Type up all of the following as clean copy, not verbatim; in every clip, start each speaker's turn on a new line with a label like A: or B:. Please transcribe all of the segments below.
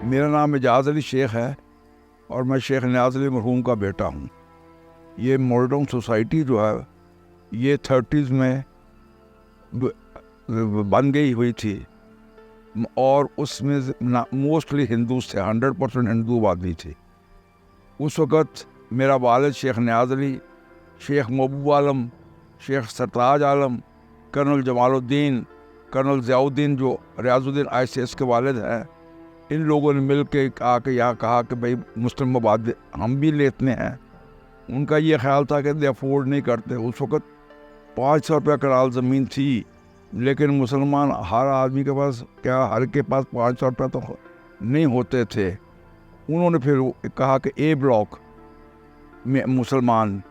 A: मेरा नाम एजाज़ अली शेख है और मैं शेख नियाज़ अली मरहूम का बेटा हूँ। ये मॉडर्न सोसाइटी जो है ये 30s में बन गई हुई थी और उसमें मोस्टली हिंदू थे, 100% हिंदू आबादी थी। उस वक़्त मेरा वालिद शेख नियाज़ अली, शेख महबूब आलम, शेख सरताज आलम, कर्नल जमालुद्दीन, कर्नल ज़ियाउद्दीन जो रियाजुद्दीन ICS के वालिद हैं, इन लोगों ने मिल के आके यहाँ कहा कि भाई मुस्लिम आबादी हम भी लेते हैं। उनका ये ख्याल था कि अफोर्ड नहीं करते। उस वक़्त 500 रुपये कनाल ज़मीन थी, लेकिन मुसलमान हर आदमी के पास हर के पास 500 रुपये तो नहीं होते थे। उन्होंने फिर कहा कि A ब्लॉक में मुसलमान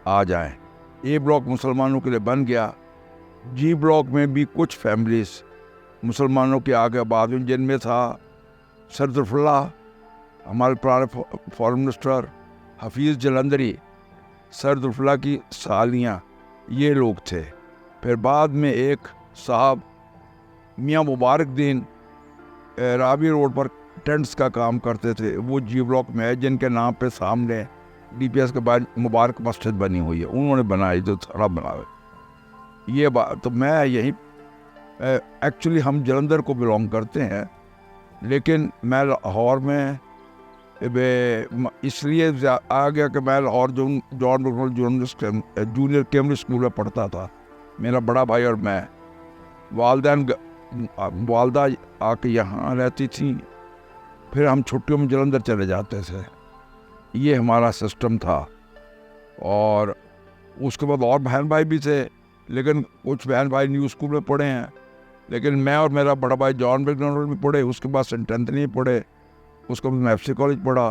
A: आ जाएं। A ब्लॉक मुसलमानों के लिए बन गया। G ब्लॉक में भी कुछ फैमिलीज मुसलमानों के आगे आबाद हुई, जिनमें था सरदुल्ला, हमारे पुराने फॉरेन मिनिस्टर, हफीज़ जलंधरी, सरदुल्ला की सालियाँ, ये लोग थे। फिर बाद में एक साहब मियाँ मुबारक दीन रावी रोड पर टेंट्स का काम करते थे, वो G ब्लॉक में है, जिनके नाम पे सामने DPS के बाद मुबारक मस्जिद बनी हुई है, उन्होंने बनाई, जो थोड़ा बनाए। ये बात तो मैं यहीं एक्चुअली हम जलंधर को बिलोंग करते हैं, लेकिन मैं लाहौर में इसलिए आ गया कि मैं Lahore John McDonald junior Cambridge school में पढ़ता था, मेरा बड़ा भाई और मैं। वालदा आके यहाँ रहती थी, फिर हम छुट्टियों में जलंधर चले जाते थे। ये हमारा सिस्टम था। और उसके बाद और बहन भाई भी थे, लेकिन कुछ बहन भाई न्यू स्कूल में पढ़े हैं, लेकिन मैं और मेरा बड़ा भाई जॉन मैकडॉनल्ड में पढ़े, उसके बाद सेंट एंथनी पढ़े, उसके बाद मैं FC कॉलेज पढ़ा।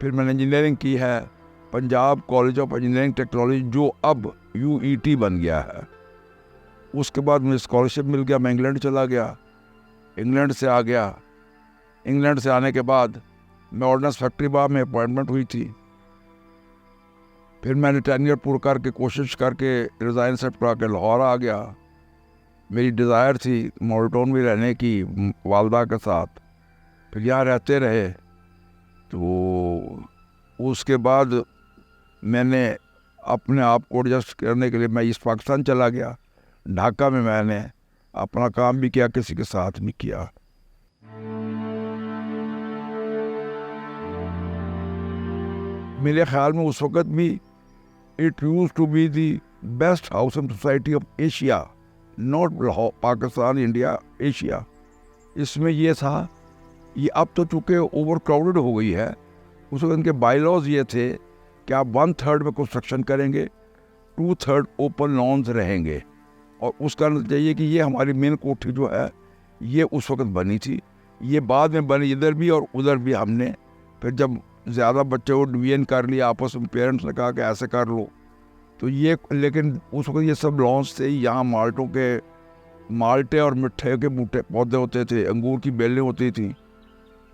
A: फिर मैंने इंजीनियरिंग की है Punjab college of engineering technology, जो अब UET बन गया है। उसके बाद मुझे स्कॉलरशिप मिल गया, मैं इंग्लैंड चला गया, इंग्लैंड से आ गया। इंग्लैंड से आने के बाद मैं ऑर्डिनेंस फैक्ट्री बार में अपॉइंटमेंट हुई थी। फिर मैंने 10 ईयर पूरा करके कोशिश करके रिज़ाइन एक्सेप्ट करा के लाहौर आ गया। मेरी डिज़ायर थी मॉडल में रहने की वालदा के साथ, फिर यहाँ रहते रहे। तो उसके बाद मैंने अपने आप को एडजस्ट करने के लिए मैं ईस्ट पाकिस्तान चला गया। ढाका में मैंने अपना काम भी किया, किसी के साथ भी किया। मेरे ख्याल में उस वक़्त भी it used to be the best housing society of Asia, not Pakistan, India, Asia. इसमें ये था, ये अब तो चूँकि ओवर क्राउडेड हो गई है। उस वक्त इनके बाईलॉज ये थे कि आप 1/3 में कंस्ट्रक्शन करेंगे, 2/3 ओपन लॉन्स रहेंगे। और उसका चाहिए कि ये हमारी मेन कोठी जो है ये उस वक्त बनी थी, ये बाद में बनी इधर भी और उधर भी। हमने फिर जब ज़्यादा बच्चे को डिवीजन कर लिया, आपस में पेरेंट्स ने कहा कि ऐसे कर लो, तो ये, लेकिन उस वक्त ये सब लॉन्स थे। यहाँ माल्टे और मिठाई के बूटे पौधे होते थे, अंगूर की बेलें होती थी,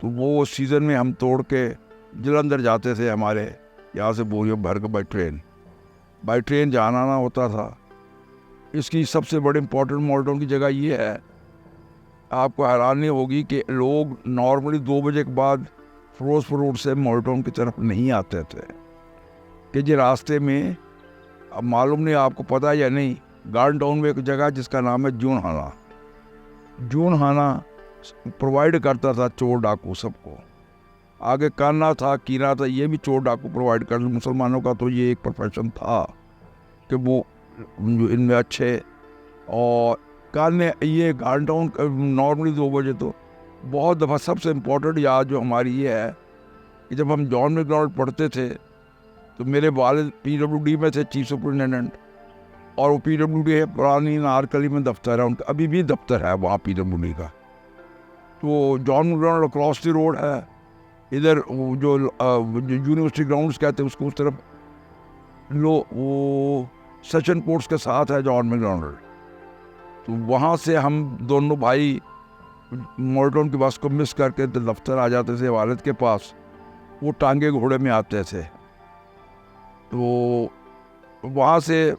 A: तो वो सीज़न में हम तोड़ के जलंधर जाते थे। हमारे यहाँ से बोरियों भर के बाई ट्रेन जाना आना होता था। इसकी सबसे बड़ी इम्पोर्टेंट मॉडल की जगह ये है, आपको हैरानी होगी कि लोग नॉर्मली 2 बजे के बाद फिरोजपुर रोड से मॉडल की तरफ नहीं आते थे, कि जो रास्ते में, अब मालूम नहीं आपको पता है या नहीं, गार्डन टाउन में एक जगह जिसका नाम है जून हाना प्रोवाइड करता था चोर डाकू सबको। आगे काना था, कीना था, ये भी चोर डाकू प्रोवाइड कर। मुसलमानों का तो ये एक प्रोफेशन था कि वो इनमें अच्छे। और काने ये गार्डन टाउन नॉर्मली 2 बजे, तो बहुत दफ़ा सबसे इम्पोर्टेंट याद जो हमारी ये है कि जब हम जॉन मैकडॉनल्ड पढ़ते थे तो मेरे वालिद PWD में थे, चीफ सुपरिटेंडेंट, और वो PWD है पुरानी नारकली में दफ्तर है उनका, अभी भी दफ्तर है वहाँ PWD का। तो John McDonald across the road है, इधर जो यूनिवर्सिटी ग्राउंड्स कहते हैं उसको उस तरफ वो सचिन पोर्ट्स के साथ है जॉन मैकडॉनल्ड। तो वहाँ से हम दोनों भाई मॉडल की बस को मिस करके दफ्तर आ जाते थे वालिद के पास। वो टांगे घोड़े में आते थे, तो वहाँ से,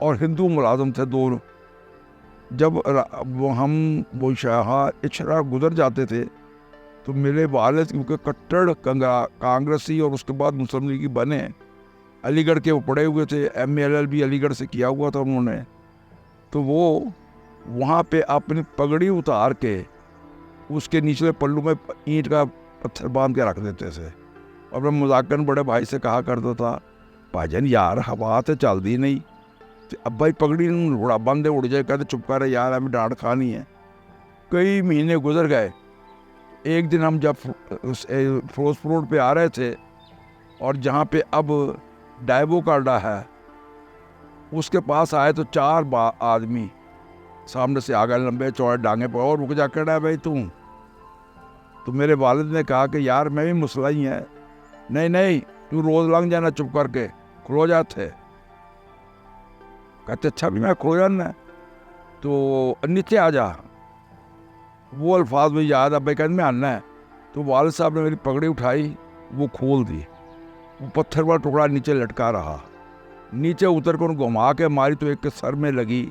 A: और हिंदू मुलाजम थे दोनों। जब वो शाह इचरा गुजर जाते थे तो मेरे वालिद क्योंकि कट्टर कांग्रेसी और उसके बाद मुस्लिम लीग बने, अलीगढ़ के वो पढ़े हुए थे, MA LLB अलीगढ़ से किया हुआ था उन्होंने, तो वो वहाँ पे अपनी पगड़ी उतार के उसके निचले पल्लू में ईंट का पत्थर बांध के रख देते थे। और मैं मजाकन बड़े भाई से कहा करता था, भाईजान यार हवा तो चलती नहीं, तो अब भाई पगड़ी उड़ा बंदे उड़ जाए, कहते चुप कर यार हमें डांट खानी है। कई महीने गुजर गए। एक दिन हम जब फिरोजपुर रोड पे आ रहे थे और जहाँ पे अब डायबो का अड्डा है उसके पास आए तो 4 आदमी सामने से आ गए, लंबे चौड़े डांगे पर, और रुक जा कर भाई तू। तो मेरे वालिद ने कहा कि यार मैं भी मुसला ही है। नहीं नहीं तू रोज लंघ जाना चुप करके, खलो जाते। कहते अच्छा भी मैं खलो जाना, तो नीचे आ जा। वो अल्फाज में याद है भाई, कहते मैं आना है। तो वालिद साहब ने मेरी पगड़ी उठाई, वो खोल दी, वो पत्थर वाला टुकड़ा नीचे लटका रहा। नीचे उतर कर घुमा के मारी तो एक के सर में लगी।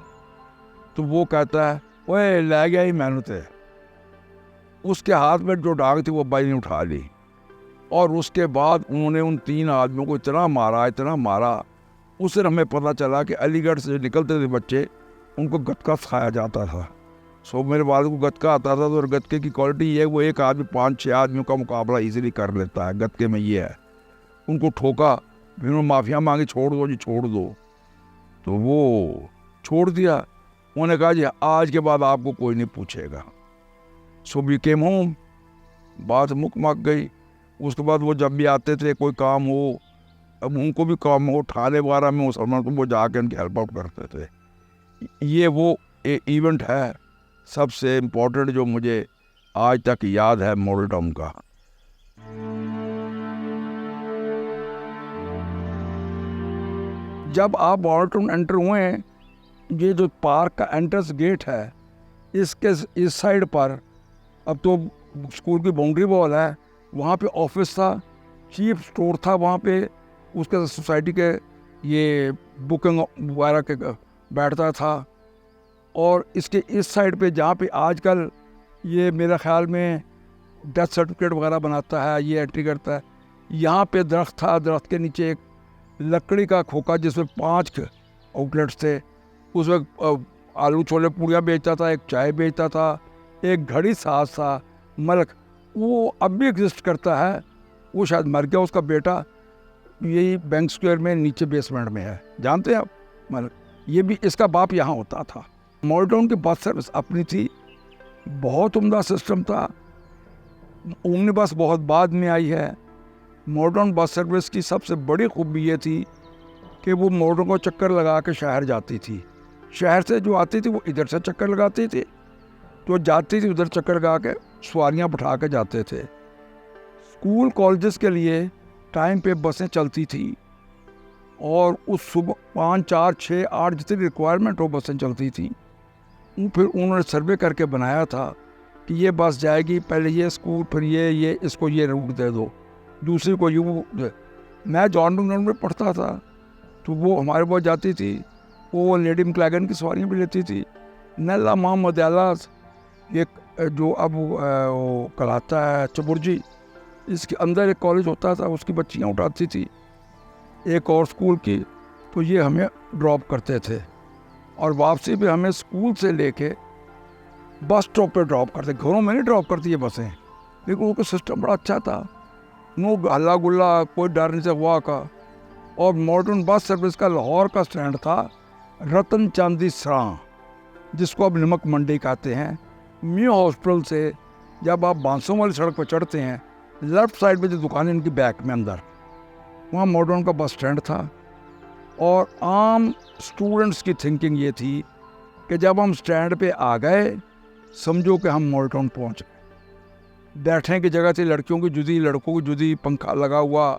A: तो वो कहता है ओए ले गया ही मैंने ते। उसके हाथ में जो डांग थी वो भाई ने उठा ली, और उसके बाद उन्होंने उन 3 आदमियों को इतना मारा, उस दिन हमें पता चला कि अलीगढ़ से निकलते थे बच्चे, उनको गतका सिखाया जाता था। सो मेरे वालिद को गतका आता था। तो गतके की क्वालिटी ये है, वो एक आदमी 5-6 आदमियों का मुकाबला इजीली कर लेता है। गतके में ये है, उनको ठोका, फिर उन्होंने माफिया मांगी, छोड़ दो जी छोड़ दो, तो वो छोड़ दिया। उन्होंने कहा जी आज के बाद आपको कोई नहीं पूछेगा। सो वी केम होम, बात मुक गई। उसके बाद वो जब भी आते थे कोई काम हो, अब उनको भी काम हो, थाने वगैरह में मुसलमान को वो जाके उनकी हेल्प आउट करते थे। ये वो इवेंट है सबसे इम्पोर्टेंट जो मुझे आज तक याद है मॉडल टाउन का। जब आप मॉडल टाउन एंटर हुए, ये जो पार्क का एंट्रेंस गेट है, इसके इस साइड पर अब तो स्कूल की बाउंड्री वॉल है, वहाँ पे ऑफिस था, चीफ स्टोर था वहाँ पे, उसके सोसाइटी के ये बुकिंग वगैरह के बैठता था। और इसके इस साइड पे जहाँ पे आजकल ये मेरा ख्याल में डेथ सर्टिफिकेट वगैरह बनाता है, ये एंट्री करता है, यहाँ पे दरख्त था, दरख्त के नीचे एक लकड़ी का खोखा जिसमें 5 आउटलेट्स थे। उसमें आलू छोले पूड़ियाँ बेचता था, एक चाय बेचता था, एक घड़ी साज था मलक, वो अब भी एग्जिस्ट करता है। वो शायद मर गया, उसका बेटा यही बैंक स्क्वायर में नीचे बेसमेंट में है, जानते हैं आप मलक, ये भी इसका बाप यहाँ होता था। मॉडल टाउन की बस सर्विस अपनी थी, बहुत उम्दा सिस्टम था। ओमनी बस बहुत बाद में आई है। मॉडल टाउन बस सर्विस की सबसे बड़ी खूबी ये थी कि वो मॉडल टाउन को चक्कर लगा के शहर जाती थी। शहर से जो आती थी वो इधर से चक्कर लगाती थी, तो जाती थी उधर चक्कर लगा के सवारियाँ बिठा के जाते थे। स्कूल कॉलेजेस के लिए टाइम पे बसें चलती थी, और उस सुबह 5, 4, 6, 8 जितनी रिक्वायरमेंट हो बसें चलती थी। फिर उन्होंने सर्वे करके बनाया था कि ये बस जाएगी, पहले ये स्कूल, फिर ये इसको ये रूट दे दो, दूसरी को यूँ। मैं जॉन मैक्डोनाल्ड में पढ़ता था, तो वो हमारे पास जाती थी, वो लेडी मैक्लैगन की सवारियाँ भी लेती थी। नल्ला मोहम्मद आलास, ये जो अब वो कहलाता है चबुर्जी, इसके अंदर एक कॉलेज होता था, उसकी बच्चियाँ उठाती थी, एक और स्कूल की, तो ये हमें ड्रॉप करते थे। और वापसी भी हमें स्कूल से लेके बस स्टॉप पे ड्रॉप करते, घरों में नहीं ड्रॉप करती ये बसें, लेकिन उनका सिस्टम बड़ा अच्छा था, नो हल्ला गुल्ला, कोई डर नहीं से हुआ का। और मॉडर्न बस सर्विस का लाहौर का स्टैंड था रतन चांदी सरां, जिसको अब नमक मंडी कहते हैं। म्यू हॉस्पिटल से जब आप बांसों वाली सड़क पर चढ़ते हैं, लेफ्ट साइड में जो दुकानें इनकी बैक में अंदर, वहाँ मॉडर्न का बस स्टैंड था। और आम स्टूडेंट्स की थिंकिंग ये थी कि जब हम स्टैंड पे आ गए, समझो कि हम मॉडल टाउन पहुँच गए। बैठने की जगह थी, लड़कियों की जुदी, लड़कों की जुदी, पंखा लगा हुआ,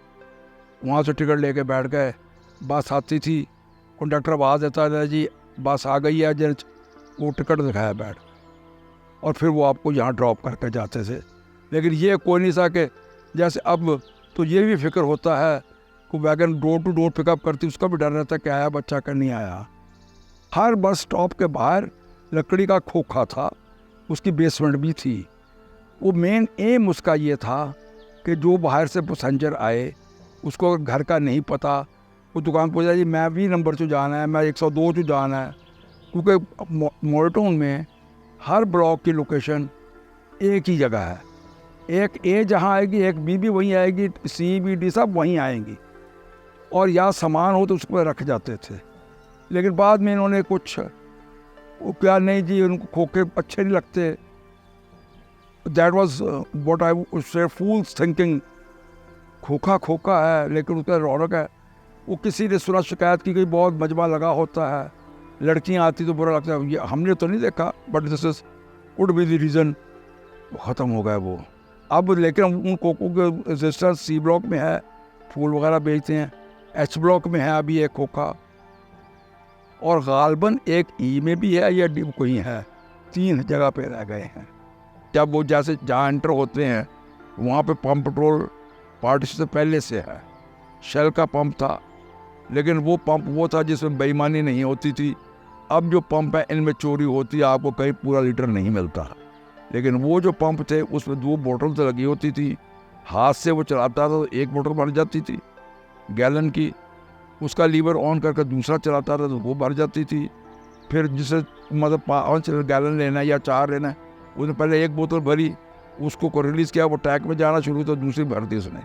A: वहाँ से टिकट लेके बैठ गए। बस आती थी, कंडक्टर आवाज़ देता था जी बस आ गई है, जन वो टिकट दिखाया बैठ, और फिर वो आपको यहाँ ड्रॉप करके जाते थे। लेकिन ये कोई नहीं था कि जैसे अब तो ये भी फिक्र होता है कि wagon door to door pickup करती, उसका भी डर रहता है कि आया बच्चा का नहीं आया। हर बस स्टॉप के बाहर लकड़ी का खोखा था, उसकी बेसमेंट भी थी, वो मेन एम उसका ये था कि जो बाहर से पैसेंजर आए उसको घर का नहीं पता, वो दुकान पर जाए जी मैं 20 नंबर से जाना है, मैं 102 से जाना है, क्योंकि मॉलटाउन में हर ब्लॉक की लोकेशन एक ही जगह है। एक ए जहाँ आएगी एक बी भी वहीं आएगी, सी बी डी सब वहीं आएंगी, और या सामान हो तो उस पर रख जाते थे। लेकिन बाद में इन्होंने कुछ वो क्या नहीं जी, उनको खोखे अच्छे नहीं लगते। दैट वॉज व्हाट आई से फूल्स थिंकिंग, खोखा खोखा है लेकिन उसका रौनक है। वो किसी ने सुना शिकायत की गई बहुत मजमा लगा होता है, लड़कियां आती तो बुरा लगता है, ये हमने तो नहीं देखा but this is would be the reason. ख़त्म हो गया वो अब। लेकिन उन कोको के रेजिस्टेंस सी ब्लॉक में है, फूल वगैरह बेचते हैं। एच ब्लॉक में है अभी एक खोखा, और गालबन एक ई में भी है या डी कोई है, 3 जगह पे रह गए हैं। जब वो जैसे जहाँ एंटर होते हैं वहाँ पे पंप पेट्रोल पार्टीशन से पहले से है, शेल का पंप था, लेकिन वो पंप वो था जिसमें बेईमानी नहीं होती थी। अब जो पंप है इनमें चोरी होती है, आपको कहीं पूरा लीटर नहीं मिलता। लेकिन वो जो पंप थे उसमें 2 बोतल तो लगी होती थी, हाथ से वो चलाता था तो 1 बोतल भर जाती थी गैलन की, उसका लीवर ऑन करके दूसरा चलाता था तो वो भर जाती थी। फिर जिसे मतलब 5 गैलन लेना है या 4 लेना है, उसने पहले 1 बोतल भरी, उसको को रिलीज़ किया, वो टैंक में जाना शुरू, तो दूसरी भर दी उसने,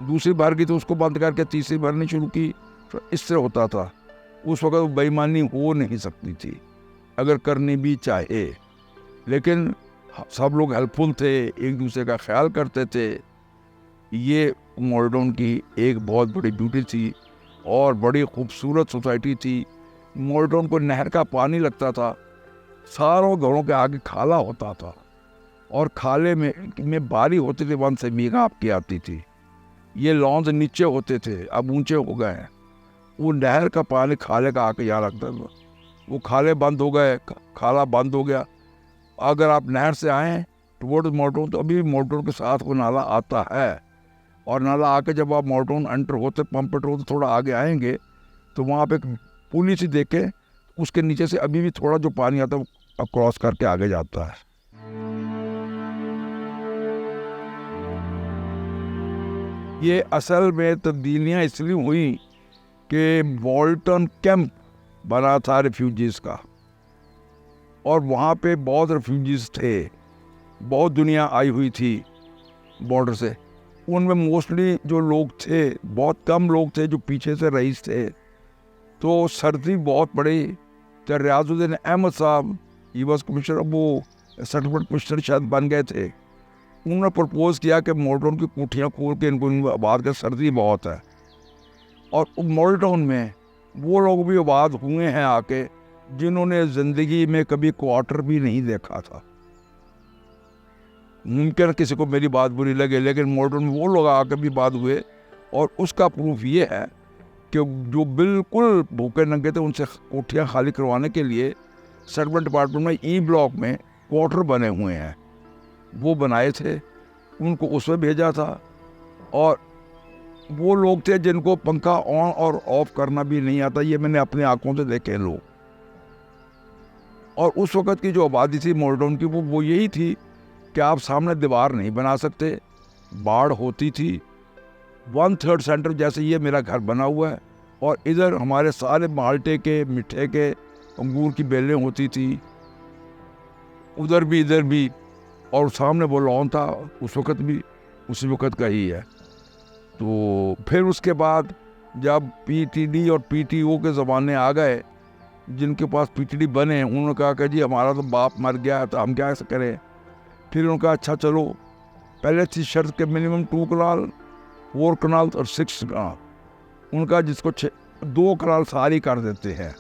A: दूसरी भर गई तो उसको बंद करके तीसरी भरनी शुरू की। तो इससे होता था। उस वक्त बेईमानी हो नहीं सकती थी अगर करनी भी चाहे, लेकिन सब लोग हेल्पफुल थे, एक दूसरे का ख्याल करते थे। ये मॉलटाउन की एक बहुत बड़ी ब्यूटी थी और बड़ी खूबसूरत सोसाइटी थी। मॉलटाउन को नहर का पानी लगता था, सारों घरों के आगे खाला होता था, और खाले में बारी होती थी, 1 से मीघा आपकी आती थी। ये लॉन्स नीचे होते थे, अब ऊंचे हो गए हैं। वो नहर का पानी खाले का आके यहाँ लगता था, वो खाले बंद हो गए, खाला बंद हो गया। अगर आप नहर से आएँ टुवर्ड मॉलटाउन तो अभी मॉलटाउन के साथ वो नाला आता है, और नाला आके जब आप मॉलटाउन एंटर होते पंप पेट्रोल तो थोड़ा आगे आएंगे तो वहाँ पे एक पुली सी देखे, उसके नीचे से अभी भी थोड़ा जो पानी आता है वो क्रॉस करके आगे जाता है। ये असल में तब्दीलियाँ इसलिए हुई कि मॉलटाउन कैंप बना था रेफ्यूजीज़ का, और वहाँ पे बहुत रेफ्यूजीज़ थे, बहुत दुनिया आई हुई थी बॉर्डर से। उनमें मोस्टली जो लोग थे, बहुत कम लोग थे जो पीछे से रईस थे। तो सर्दी बहुत पड़ी, तो रियाजुद्दीन अहमद साहब ही वॉज कमिश्नर, वो सेटलमेंट कमिश्नर शायद बन गए थे। उन्होंने प्रपोज किया कि मॉलटाउन की कोठियाँ खोल के इनको आबाद कर, सर्दी बहुत है। और मॉलटाउन में वो लोग भी आबाद हुए हैं आके जिन्होंने ज़िंदगी में कभी क्वार्टर भी नहीं देखा था। मुमकिन किसी को मेरी बात बुरी लगे, लेकिन मॉलटाउन में वो लोग आकर भी बात हुए, और उसका प्रूफ ये है कि जो बिल्कुल भूखे नंगे थे उनसे कोठियाँ खाली करवाने के लिए सेटलमेंट डिपार्टमेंट में ई ब्लॉक में क्वार्टर बने हुए हैं, वो बनाए थे, उनको उसमें भेजा था। और वो लोग थे जिनको पंखा ऑन और ऑफ करना भी नहीं आता, ये मैंने अपनी आंखों से देखे लोग। और उस वक़्त की जो आबादी थी मॉलटाउन की वो यही थी कि आप सामने दीवार नहीं बना सकते, बाढ़ होती थी। 1/3 सेंटर जैसे ये मेरा घर बना हुआ है, और इधर हमारे सारे माल्टे के, मिठे के, अंगूर की बेलें होती थी, उधर भी इधर भी, और सामने वो लॉन था, उस वक़्त भी उसी वक़्त का ही है। तो फिर उसके बाद जब पीटीडी और पीटीओ के ज़माने आ गए, जिनके पास पीटीडी बने, उन्होंने कहा कि जी हमारा तो बाप मर गया है तो हम क्या करें। फिर उन्होंने कहा अच्छा चलो, पहले थी शर्त के मिनिमम 2 कनाल, 4 कनाल और 6 कनाल। उनका जिसको 2 कनाल सारी कर देते हैं,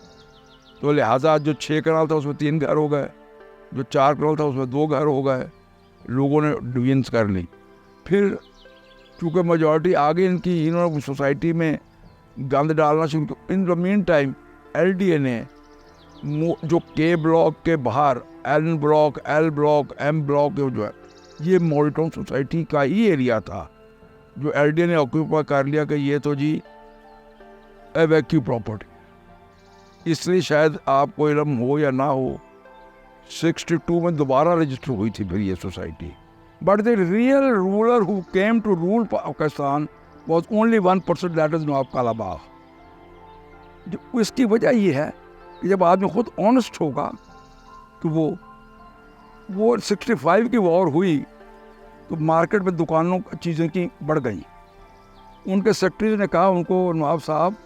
A: तो लिहाजा जो 6 कनाल था उसमें 3 घर हो गए, जो 4 कनाल था उसमें 2 घर हो गए। लोगों ने डिवीजन्स कर ली। फिर चूँकि मेजॉरिटी आ गई इनकी, इन्होंने सोसाइटी में गंद डालना शुरू किया। In the mean time LDA ने जो के ब्लॉक के बाहर L block, L block, M block जो है, ये मॉलटाउन सोसाइटी का ही एरिया था जो एलडीए ने ऑक्यूपाई कर लिया कि ये तो जी वैक्यू प्रॉपर्टी। इसलिए शायद आपको इल्म हो या ना हो, 62 में दोबारा रजिस्टर हुई थी फिर ये society But the real ruler who came to rule Pakistan was only one person, that is नवाब कालाबाग. इसकी वजह ये है कि जब आदमी खुद ऑनेस्ट होगा तो वो 65 की वॉर हुई तो मार्केट में दुकानों चीज़ें की बढ़ गई. उनके सेक्रेटरी ने कहा उनको, नवाब साहब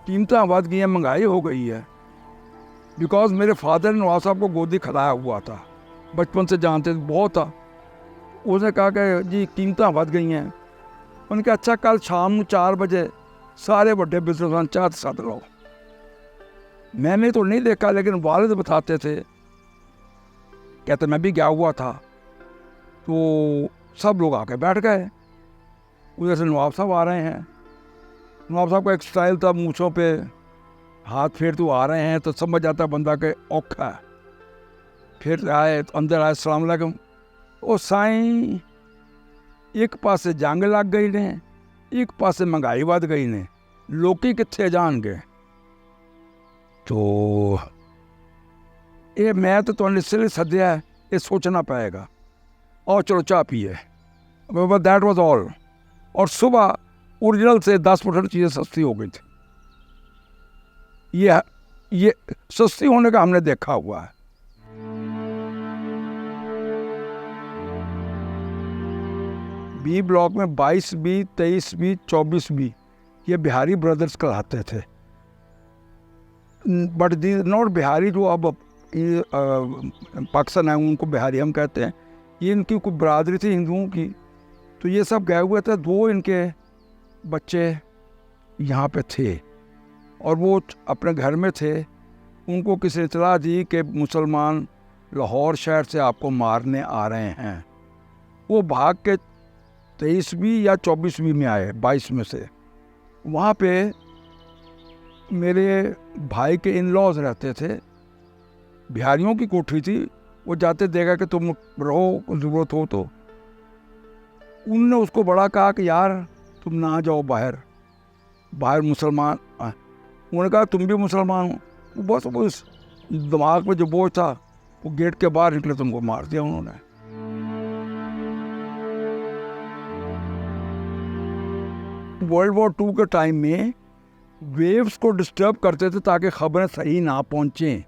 A: कीमतें बढ़ गई हैं, महंगाई हो गई है. बिकॉज मेरे फादर ने नवाब साहब को गोदी खिलाया हुआ था, बचपन से जानते थे, बहुत था. उसने कहा कि जी कीमतें बढ़ गई हैं. उन्होंने कहा अच्छा कल शाम 4 बजे सारे बड़े बिजनेसमैन चाह साथ लो. मैंने तो नहीं देखा लेकिन वालिद बताते थे, कहते मैं भी गया हुआ था. तो सब लोग आके बैठ गए. उधर से नवाब साहब आ रहे हैं. नवाब साहब का एक स्टाइल था, मूँछों पे हाथ फेरते आ रहे हैं तो समझ जाता बंदा के औखा है. फिर आए तो अंदर आए, अस्सलाम वालेकुम. ओ साईं, एक पासे जंग लग गई ने, एक पासे महंगाई बढ़ गई ने, लोकी कित्थे जाणगे. तो ये मैं तो तुहानू इसलिए सद्या है, ये सोचना पड़ेगा. और चलो चाह पिए. That was all. और सुबह ओरिजिनल से 10% चीज़ें सस्ती हो गई थी. ये सस्ती होने का हमने देखा हुआ है. बी ब्लॉक में 22 बी, 23 बी, 24 बी ये बिहारी ब्रदर्स कहलाते थे. बट दी नॉट बिहारी जो अब पाकिस्तान है उनको बिहारी हम कहते हैं. ये इनकी कोई बरादरी थी हिंदुओं की. तो ये सब गए हुए थे. 2 इनके बच्चे यहाँ पे थे और वो अपने घर में थे. उनको किसी ने इतला दी कि मुसलमान लाहौर शहर से आपको मारने आ रहे हैं. वो भाग के 23वीं या 24वीं में आए 22 में से. वहाँ पे मेरे भाई के इन लॉज रहते थे. बिहारियों की कोठरी थी. वो जाते देखा कि तुम रहो, ज़रूरत हो तो. उनने उसको बड़ा कहा कि यार तुम ना जाओ बाहर मुसलमान. उन्होंने कहा तुम भी मुसलमान हो. बस उस दिमाग में जो बोझ था वो गेट के बाहर निकले, तुमको मार दिया उन्होंने. वर्ल्ड वॉर 2 के टाइम में वेव्स को डिस्टर्ब करते थे ताकि खबरें सही ना पहुँचें.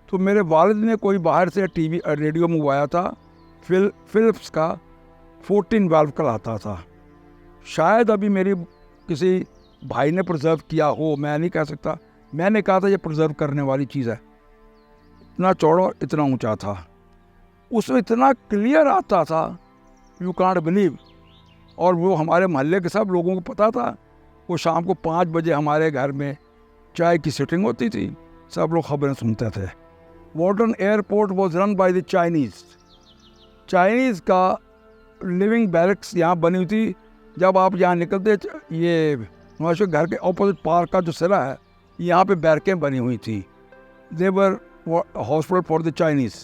A: तो मेरे वालिद ने कोई बाहर से टीवी रेडियो मंगवाया था, फिलिप्स का 14 वाल्व कहलाता था. शायद अभी मेरी किसी भाई ने प्रिजर्व किया हो, मैं नहीं कह सकता. मैंने कहा था ये प्रिजर्व करने वाली चीज़ है. इतना चौड़ा और इतना ऊंचा था. उसमें इतना क्लियर आता था, यू कांट बिलीव. और वो हमारे मोहल्ले के सब लोगों को पता था. वो शाम को 5 बजे हमारे घर में चाय की सिटिंग होती थी, सब लोग खबरें सुनते थे. Wharton airport was run by the Chinese का लिविंग बैरक्स यहाँ बनी हुई थी. जब आप यहाँ निकलते, ये हमारे घर के ऑपोजिट पार्क का जो सिरा है, यहाँ पे बैरकें बनी हुई थी. देवर हॉस्पिटल फॉर द चाइनीज़.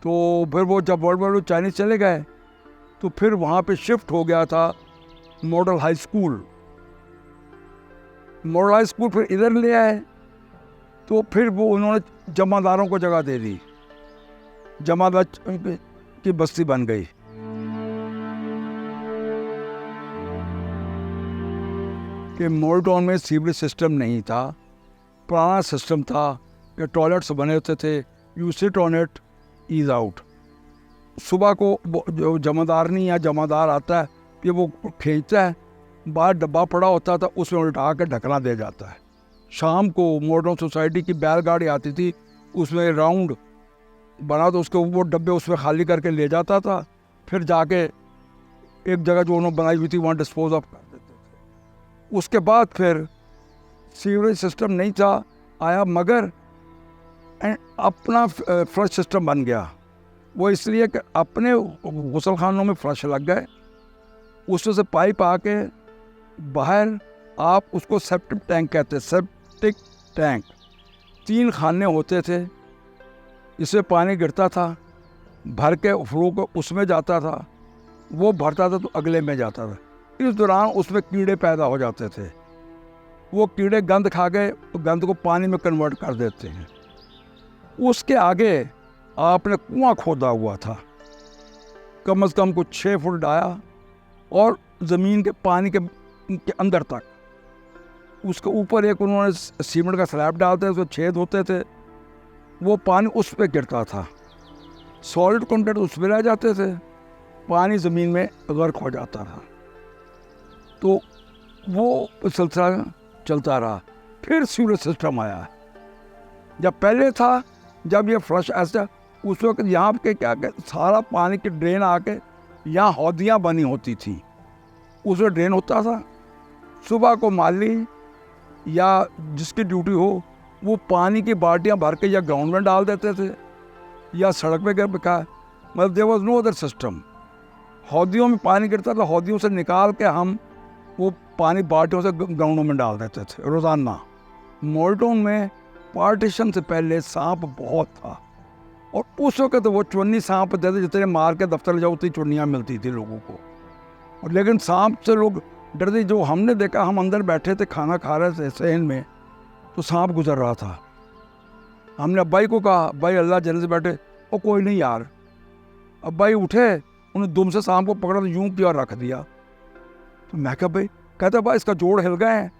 A: तो फिर वो जब वर्ल्ड वॉर चाइनीज़ चले गए तो फिर वहाँ पे शिफ्ट हो गया था मॉडल हाई स्कूल. फिर इधर ले आए. तो फिर वो उन्होंने जमादारों को जगह दे दी. जमादार की बस्ती बन गई. कि मॉडल टाउन में सीवरेज सिस्टम नहीं था. पुराना सिस्टम था कि टॉयलेट्स बने होते थे, you sit on it, ease out. सुबह को जो जमादारनी या जमादार आता है, कि वो खींचता है, बाहर डब्बा पड़ा होता था, उसमें उल्टा के ढकना दे जाता है. शाम को मॉडर्न सोसाइटी की बैलगाड़ी आती थी, उसमें राउंड बना तो उसके वो डब्बे उसमें खाली करके ले जाता था. फिर जाके एक जगह जो उन्होंने बनाई हुई थी वहाँ डिस्पोज ऑफ कर देते थे. उसके बाद फिर सीवरेज सिस्टम नहीं था आया, मगर अपना फ्लश सिस्टम बन गया. वो इसलिए कि अपने गुसल खानों में फ्लश लग गए, उसमें से पाइप आके बाहर, आप उसको सेप्टिक टैंक कहते हैं. सेप्टिक टैंक 3 खाने होते थे, इसमें पानी गिरता था, भर के फ्लो को उसमें जाता था, वो भरता था तो अगले में जाता था. इस दौरान उसमें कीड़े पैदा हो जाते थे. वो कीड़े गंद खा गए तो गंद को पानी में कन्वर्ट कर देते हैं. उसके आगे आपने कुआं खोदा हुआ था, कम से कम कुछ 6 फुट डाया और ज़मीन के पानी के अंदर तक। उसके ऊपर एक उन्होंने सीमेंट का स्लैब डालते थे, उसमें छेद होते थे, वो पानी उस पर गिरता था, सॉलिड कंटेंट उस पर रह जाते थे, पानी ज़मीन में गर्क हो जाता था। तो वो सिलसिला चलता रहा। फिर सीवरेज सिस्टम आया। जब पहले था, जब ये फ्लश ऐसा, उस वक्त यहाँ के क्या कहते, सारा पानी की ड्रेन आके यहाँ हौदियाँ बनी होती थी, उसमें ड्रेन होता था। सुबह को माली या जिसकी ड्यूटी हो वो पानी की बाल्टियाँ भर के या ग्राउंड में डाल देते थे या सड़क पे बिका। मतलब there was no other system. हौदियों में पानी गिरता था, हौदियों से निकाल के हम वो पानी बाल्टियों से ग्राउंडों में डाल देते थे रोज़ाना। मोल्टन में पार्टीशन से पहले सांप बहुत था, और उस वक्त वो चुन्नी सांप देते, जितने मार के दफ्तर जाओ उतनी चुन्नियाँ मिलती थी लोगों को। और लेकिन सांप से लोग डरते। जो हमने देखा, हम अंदर बैठे थे, खाना खा रहे थे सहन में, तो सांप गुजर रहा था। हमने अब्बाई को कहा, भाई अल्लाह जल्दी से बैठे। ओ कोई नहीं यार। अब्बाई उठे, उन्हें दुम से सांप को पकड़ा, तो यूं किया रख दिया। तो मैं कहा भाई, कहता भाई इसका जोड़ हिल गए हैं,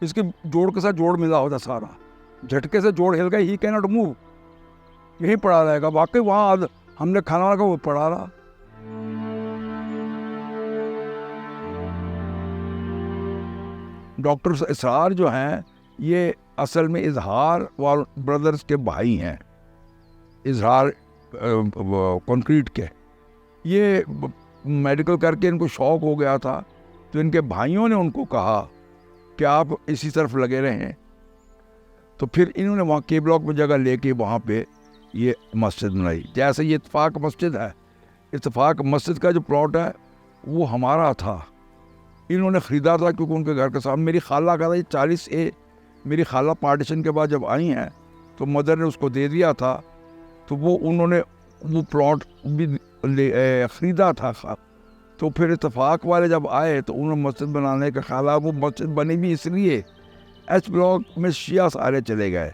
A: इसके जोड़ के साथ जोड़ मिला होता सारा, झटके से जोड़ हिल गए, ही कैन नॉट मूव, यही पड़ा रहेगा। वाकई वहाँ हमने खाना लगा, वो पड़ा रहा। डॉक्टर इसरार जो हैं, ये असल में इजहार वाल ब्रदर्स के भाई हैं, इजहार कंक्रीट के। ये मेडिकल करके इनको शौक हो गया था, तो इनके भाइयों ने उनको कहा कि आप इसी तरफ लगे रहें। तो फिर इन्होंने वहाँ के ब्लॉक में जगह लेके वहाँ पे ये मस्जिद बनाई। जैसे ये इत्तेफाक मस्जिद है, इत्तेफाक मस्जिद का जो प्लॉट है वो हमारा था, इन्होंने ख़रीदा था, क्योंकि उनके घर के सामने मेरी खाला का था। ये 40A मेरी खाला पार्टीशन के बाद जब आई हैं तो मदर ने उसको दे दिया था, तो वो उन्होंने वो प्लॉट भी ख़रीदा था। तो फिर इत्तेफाक वाले जब आए तो उन्होंने मस्जिद बनाने का ख्याल। वो मस्जिद बनी भी इसलिए, एच ब्लॉक में शिया सारे चले गए।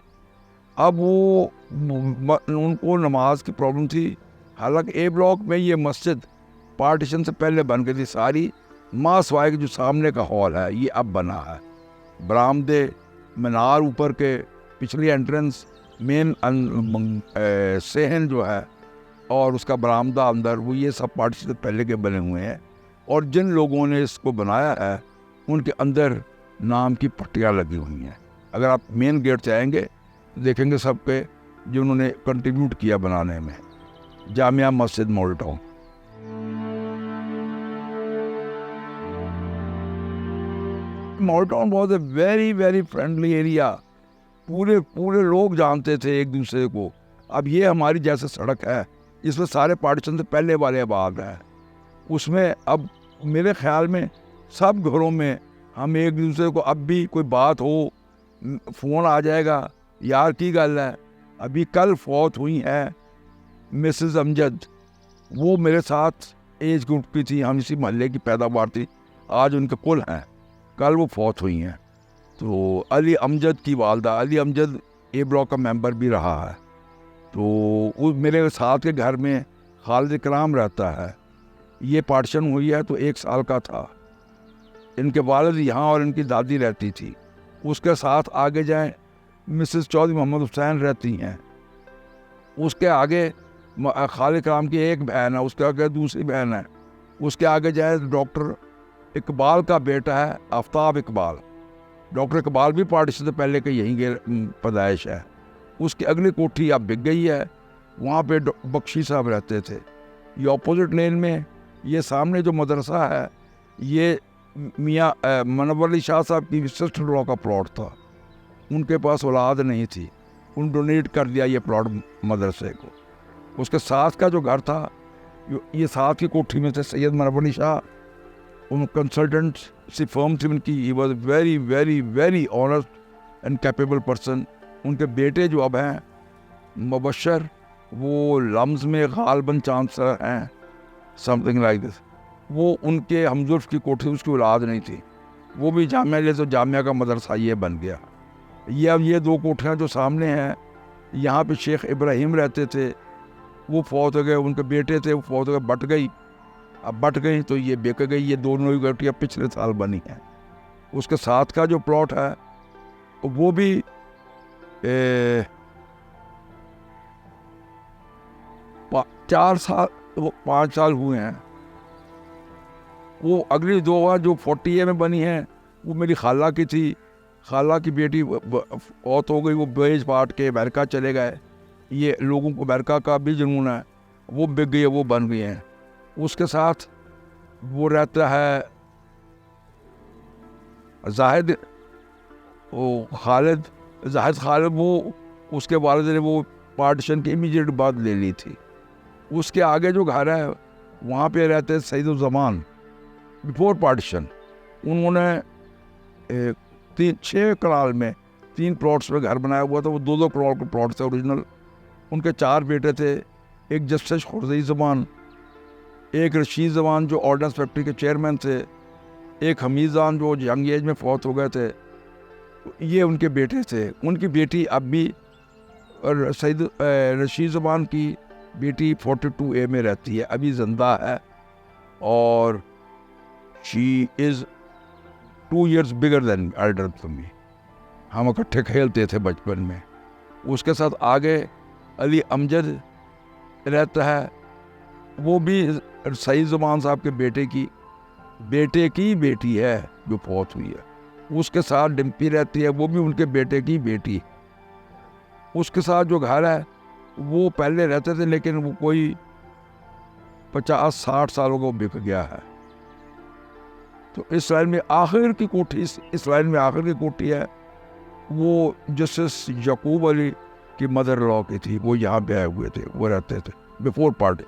A: अब वो उनको नमाज की प्रॉब्लम थी। हालांकि ए ब्लॉक में ये मस्जिद पार्टीशन से पहले बन गई थी सारी। माँ सवाए के जो सामने का हॉल है ये अब बना है। बरामदे, मीनार ऊपर के, पिछली एंट्रेंस, मेन सहन जो है और उसका बरामदा अंदर, वो ये सब पार्टीशन से पहले के बने हुए हैं। और जिन लोगों ने इसको बनाया है उनके अंदर नाम की पट्टियाँ लगी हुई हैं। अगर आप मेन गेट से आएंगे तो देखेंगे सब पे जिन्होंने कंट्रीब्यूट किया बनाने में। Jamia Masjid molten. Molten was a very very friendly area. पूरे लोग जानते थे एक दूसरे को। अब ये हमारी जैसे सड़क है, इसमें सारे पार्टीशन से पहले वाले आबाद हैं। उसमें अब मेरे ख्याल में सब घरों में हम एक दूसरे को, अब भी कोई बात हो फ़ोन आ जाएगा, यार की गल है। अभी कल फौत हुई है मिसेस अमजद, वो मेरे साथ एज ग्रुप की थी, हम इसी मोहल्ले की पैदावार थी। आज उनके कुल हैं, कल वो फौत हुई हैं। तो अली अमजद की वालदा, अली अमजद ए ब्लॉक का मेंबर भी रहा है। तो वो मेरे साथ के घर में खालिद इकराम रहता है। ये पार्टीशन हुई है तो 1 साल का था। इनके वालिद यहाँ और इनकी दादी रहती थी। उसके साथ आगे जाएं मिसेस चौधरी मोहम्मद हुसैन रहती हैं। उसके आगे खालिद इकराम की एक बहन है, उसके आगे दूसरी बहन है। उसके आगे जाए डॉक्टर इकबाल का बेटा है आफ्ताब इकबाल। डॉक्टर इकबाल भी पार्टीशन से पहले के यहीं के पैदाइश है। उसकी अगली कोठी अब बिक गई है, वहाँ पे बख्शी साहब रहते थे। ये ऑपोजिट लेन में ये सामने जो मदरसा है, ये मियाँ मनव्वर अली शाह साहब की सिस्टर लॉ का प्लॉट था। उनके पास औलाद नहीं थी, उन डोनेट कर दिया ये प्लॉट मदरसे को। उसके साथ का जो घर था, ये साथ की कोठी में थे सैयद मनव्वर अली शाह। उन कंसल्टेंट सी फर्म थी उनकी। He was very very very honest and capable person. उनके बेटे जो अब हैं मुबशर, वो लम्स में गालबन चांसलर हैं, समथिंग लाइक दिस। वो उनके हमजुल्फ की कोठी, उसकी औलाद नहीं थी। वो भी जामिया ले, तो जामिया का मदरसा ये बन गया। ये अब ये 2 कोठियाँ जो सामने हैं, यहाँ पे शेख इब्राहिम रहते थे। वो फौत हो गए, उनके बेटे थे वो फौत हो गए, बट गई। अब बट गई तो ये बिक गई। ये दोनों ही बेटियाँ पिछले साल बनी हैं। उसके साथ का जो प्लॉट है वो भी 4 साल, वो 5 साल हुए हैं। वो अगली 2 जो 40A में बनी है वो मेरी खाला की थी। खाला की बेटी फौत हो गई, वो बेच बांट के अमेरिका चले गए। ये लोगों को अमेरिका का भी जुनून है, वो बिक गई है, वो बन गई हैं। उसके साथ वो रहता है जाहिद, वो खालिद, जाहिद खालिद। वो उसके वालिद ने वो पार्टीशन के इमीडिएट बाद ले ली थी। उसके आगे जो घर है वहाँ पे रहते सईदुज़्ज़मान बिफोर पार्टीशन। उन्होंने 6 कनाल में 3 प्लॉट्स में घर बनाया हुआ था। वो 2-2 कनाल के प्लॉट थे ओरिजिनल। उनके 4 बेटे थे, एक जस्टिस खुर्शीद ज़मान, एक रशीद ज़मान जो ऑर्डिनेंस फैक्ट्री के चेयरमैन थे, एक हमीद ज़मान जो यंग एज में फौत हो गए थे। ये उनके बेटे थे। उनकी बेटी अब भी रशीद ज़मान की बेटी 42A में रहती है, अभी जिंदा है। और she is 2 years bigger than elder to me. हम इकट्ठे खेलते थे बचपन में। उसके साथ आगे अली अमजद रहता है, वो भी सईद ज़मान साहब के बेटे की बेटी है जो फौत हुई है। उसके साथ डिम्पी रहती है, वो भी उनके बेटे की बेटी। उसके साथ जो घर है वो पहले रहते थे, लेकिन वो कोई 50-60 सालों को बिक गया है। तो इस लाइन में आखिर की कोठी, इस लाइन में आखिर की कोठी है वो जस्टिस यकूब अली की मदर लॉ की थी। वो यहाँ पे आए हुए थे, वो रहते थे बिफोर पार्टी।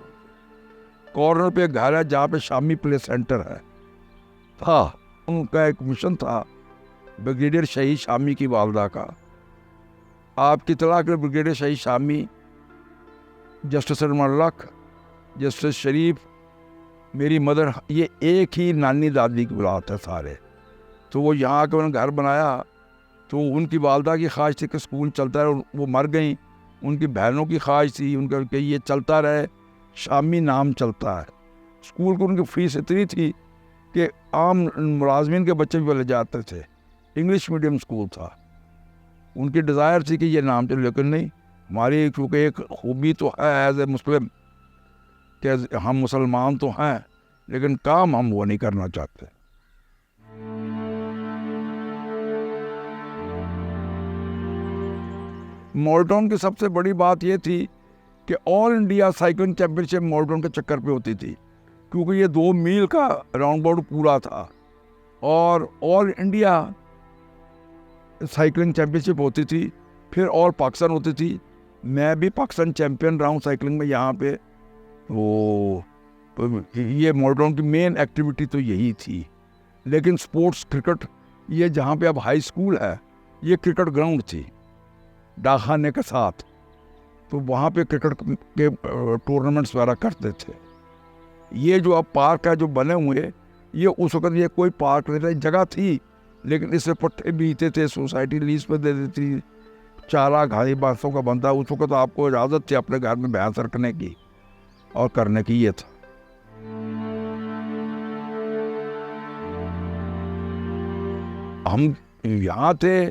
A: कॉर्नर पे एक घर है जहाँ पे शामी प्ले सेंटर है था। उनका एक मिशन था ब्रिगेडियर शहीद शामी की वालदा का। आपकी इत्तला के ब्रिगेडियर शहीद शामी, जस्टिस मल्लक, जस्टिस शरीफ, मेरी मदर, ये एक ही नानी दादी की औलाद है सारे। तो वो यहाँ आकर उन्होंने घर बनाया। तो उनकी वालदा की ख्वाहिश थी कि स्कूल चलता रहे, वो मर गई। उनकी बहनों की ख्वाहिश थी उनका कि ये चलता रहे, शामी नाम चलता है। स्कूल को उनकी फ़ीस इतनी थी कि आम मुलाजमीन के बच्चे भी बोले जाते थे। इंग्लिश मीडियम स्कूल था। उनकी डिज़ायर थी कि ये नाम चले, लेकिन नहीं। हमारी क्योंकि एक खूबी तो है एज ए मुस्लिम कि हम मुसलमान तो हैं, लेकिन काम हम वो नहीं करना चाहते। मॉल्टन की सबसे बड़ी बात ये थी कि ऑल इंडिया साइकिलिंग चैम्पियनशिप मॉल्टन के चक्कर पे होती थी, क्योंकि ये 2 मील का राउंड अबाउट पूरा था। और ऑल इंडिया साइकिलिंग चैम्पियनशिप होती थी, फिर ऑल पाकिस्तान होती थी। मैं भी पाकिस्तान चैम्पियन रहा हूँ साइकिलिंग में यहाँ पे। तो ये मॉल्टन की मेन एक्टिविटी तो यही थी। लेकिन स्पोर्ट्स क्रिकेट, ये जहाँ पे अब हाई स्कूल है, ये क्रिकेट ग्राउंड थी डाकखाने के साथ। तो वहाँ पे क्रिकेट के टूर्नामेंट्स वगैरह करते थे। ये जो अब पार्क है जो बने हुए, ये उस वक्त ये कोई पार्क नहीं था, जगह थी, लेकिन इससे पट्टे बीते थे, सोसाइटी लीज पे दे देती, चारा घानी बांसों का बनता। उस वक्त आपको इजाज़त थी अपने घर में भैंस रखने की और करने की। ये था। हम यहाँ थे,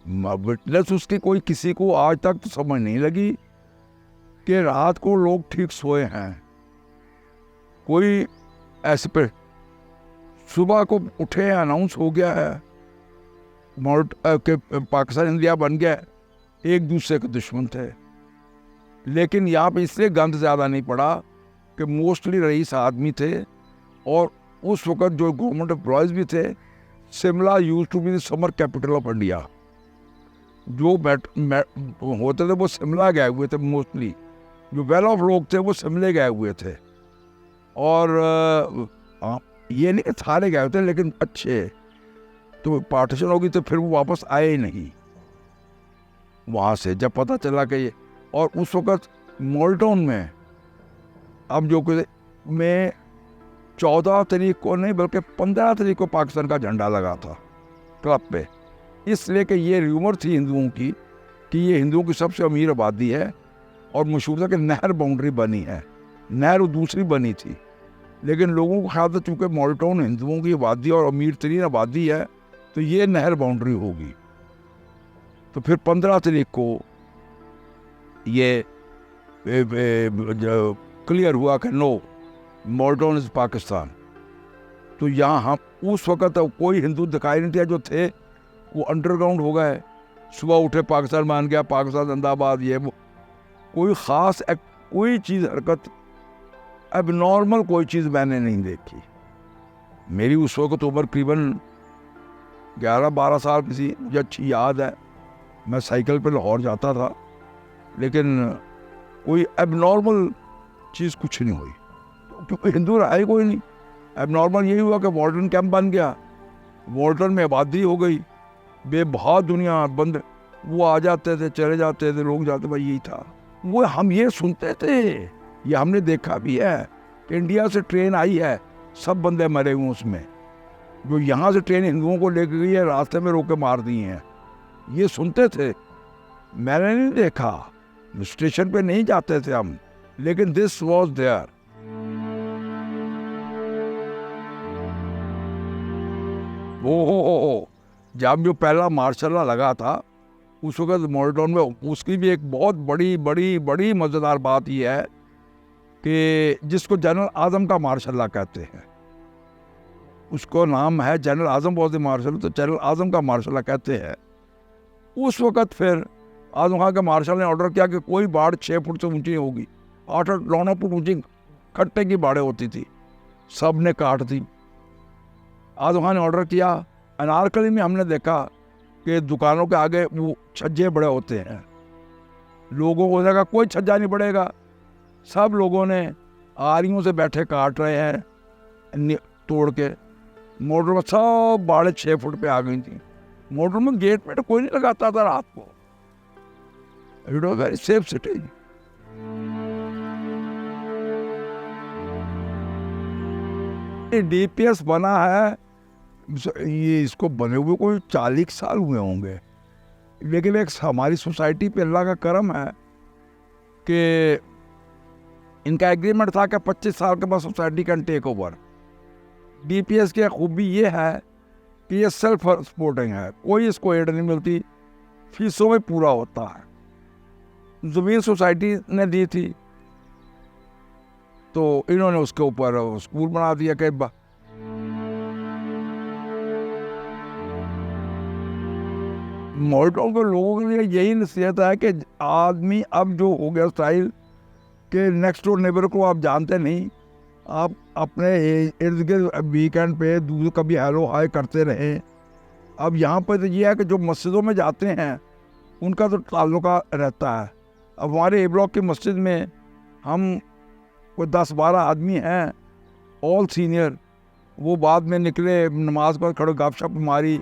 A: विटनेस उसकी कोई किसी को आज तक तो समझ नहीं लगी कि रात को लोग ठीक सोए हैं। कोई ऐसे पे सुबह को उठे, अनाउंस हो गया है कि पाकिस्तान इंडिया बन गया। एक दूसरे के दुश्मन थे। लेकिन यहाँ पे इसलिए गंद ज़्यादा नहीं पड़ा कि मोस्टली रईस आदमी थे, और उस वक्त जो गवर्नमेंट एम्प्लॉयज़ भी थे। Shimla used to be the summer capital of India. जो होते थे वो शिमला गए हुए थे मोस्टली। जो वेल ऑफ लोग थे वो शिमले गए हुए थे। और ये नहीं सारे गए थे, लेकिन अच्छे। तो पार्टीशन होगी तो फिर वो वापस आए ही नहीं वहाँ से, जब पता चला कि ये। और उस वक्त मॉल्टन में, अब जो में 14 तारीख को नहीं बल्कि 15 तारीख को पाकिस्तान का झंडा लगा था क्लब पे। इसलिए कि ये र्यूमर थी हिंदुओं की कि ये हिंदुओं की सबसे अमीर आबादी है और मशहूर था कि नहर बाउंड्री बनी है, नहर वो दूसरी बनी थी, लेकिन लोगों को ख्याल था चूँकि मॉडल टाउन हिंदुओं की आबादी और अमीर तरीन आबादी है तो ये नहर बाउंड्री होगी। तो फिर 15 तारीख को ये क्लियर हुआ कि no, Model Town is Pakistan. तो यहाँ हम उस वक़्त कोई हिंदू दिखाई नहीं दिया, जो थे वो अंडरग्राउंड हो गए, सुबह उठे पाकिस्तान मान गया, पाकिस्तान जिंदाबाद, ये वो। कोई ख़ास कोई चीज़ हरकत अब नॉर्मल कोई चीज़ मैंने नहीं देखी। मेरी उस वक्त उम्र करीबन 11-12 साल की थी, मुझे अच्छी याद है। मैं साइकिल पर लाहौर जाता था, लेकिन कोई एबनॉर्मल चीज़ कुछ नहीं हुई, क्योंकि हिंदू रहा ही कोई नहीं। एबनॉर्मल यही हुआ कि वार्डन कैंप बन गया, वार्डन में आबादी हो गई, बेबहा दुनिया बंद, वो आ जाते थे चले जाते थे, लोग जाते, भाई यही था। वो हम ये सुनते थे, ये हमने देखा भी है कि इंडिया से ट्रेन आई है, सब बंदे मरे हुए उसमें, जो यहाँ से ट्रेन हिंदुओं को लेकर गई है, रास्ते में रोक के मार दिए हैं, ये सुनते थे। मैंने नहीं देखा, स्टेशन पे नहीं जाते थे हम, लेकिन दिस वॉज देयर। ओ जब जो पहला मार्शल लॉ लगा था उस वक्त मॉडल टाउन में, उसकी भी एक बहुत बड़ी बड़ी बड़ी मज़ेदार बात यह है कि जिसको जनरल आज़म का मार्शल लॉ कहते हैं, उसको नाम है general Azam was the martial, तो जनरल आज़म का मार्शल लॉ कहते हैं। उस वक़्त फिर आज़म खान के मार्शल ने ऑर्डर किया कि कोई बाढ़ 6 फुट से ऊंची होगी, 8-9 फुट ऊंची खट्टे की बाढ़ें होती थी, सब ने काट दी। आज़म खान ने ऑर्डर किया। अनारकली में हमने देखा कि दुकानों के आगे वो छज्जे बड़े होते हैं, लोगों को लगा कोई छज्जा नहीं पड़ेगा, सब लोगों ने आरियों से बैठे काट रहे हैं तोड़ के। मोटर में सब बाढ़ें 6 फुट पे आ गई थी। मोटर में गेट पे तो कोई नहीं लगाता था रात को, it was very safe city. DPS बना है, ये इसको बने हुए कोई 40 साल हुए होंगे, लेकिन एक हमारी सोसाइटी पे अल्लाह का करम है कि इनका एग्रीमेंट था कि 25 साल के बाद society can take over. DPS की खूबी ये है कि ये सेल्फ सपोर्टिंग है, कोई इसको एड नहीं मिलती, फीसों में पूरा होता है। ज़मीन सोसाइटी ने दी थी, तो इन्होंने उसके ऊपर स्कूल बना दिया। कि मॉडल टाउन के लोगों के लिए यही नसीहत है कि आदमी अब जो हो गया स्टाइल कि नेक्स्ट डोर नेबर को आप जानते नहीं, आप अपने इर्द गिर्द वीकेंड पे दूसरे कभी हेलो हाय करते रहें। अब यहाँ पर तो ये है कि जो मस्जिदों में जाते हैं उनका तो ताल्लुका रहता है। अब हमारे ए ब्लॉक की मस्जिद में हम कोई 10-12 आदमी हैं, ऑल सीनियर, वो बाद में निकले, नमाज पर खड़े गपशप मारी,